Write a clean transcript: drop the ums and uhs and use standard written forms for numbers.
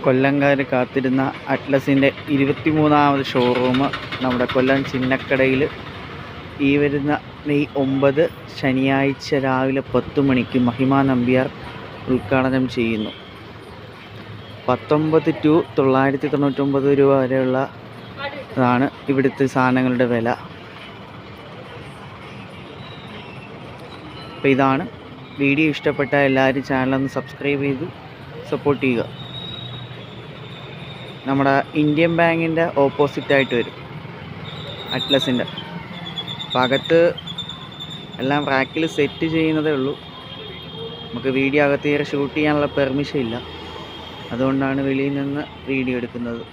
കൊല്ലംകാർ കാത്തിരുന്ന അറ്റ്ലസിൻ്റെ 23ാമത് ഷോറൂം നമ്മുടെ കൊല്ലം ചിന്നക്കടയിൽ ഈ വരുന്ന മെയ് 9 ശനിയാഴ്ച രാവിലെ 10 മണിക്ക് മഹിമ നമ്പ്യാർ ഉദ്ഘാടനം ചെയ്യുന്നു. 19 to 999 രൂപ വരെയുള്ള ാണ് ഇവിടുത്തെ സാധനങ്ങളുടെ വില. അപ്പോൾ ഇതാണ് വീഡിയോ. ഇഷ്ടപ്പെട്ട എല്ലാവരും ചാനലൊന്ന് സബ്സ്ക്രൈബ് ചെയ്ത് സപ്പോർട്ട് ചെയ്യുക. നമ്മുടെ ഇന്ത്യൻ ബാങ്കിൻ്റെ ഓപ്പോസിറ്റായിട്ട് വരും അറ്റ്ലസിൻ്റെ. അപ്പോൾ അകത്ത് എല്ലാം റാക്കിൽ സെറ്റ് ചെയ്യുന്നതേ ഉള്ളൂ. നമുക്ക് വീഡിയോ അകത്ത് ഷൂട്ട് ചെയ്യാനുള്ള പെർമിഷൻ ഇല്ല, അതുകൊണ്ടാണ് വെളിയിൽ നിന്ന് വീഡിയോ എടുക്കുന്നത്.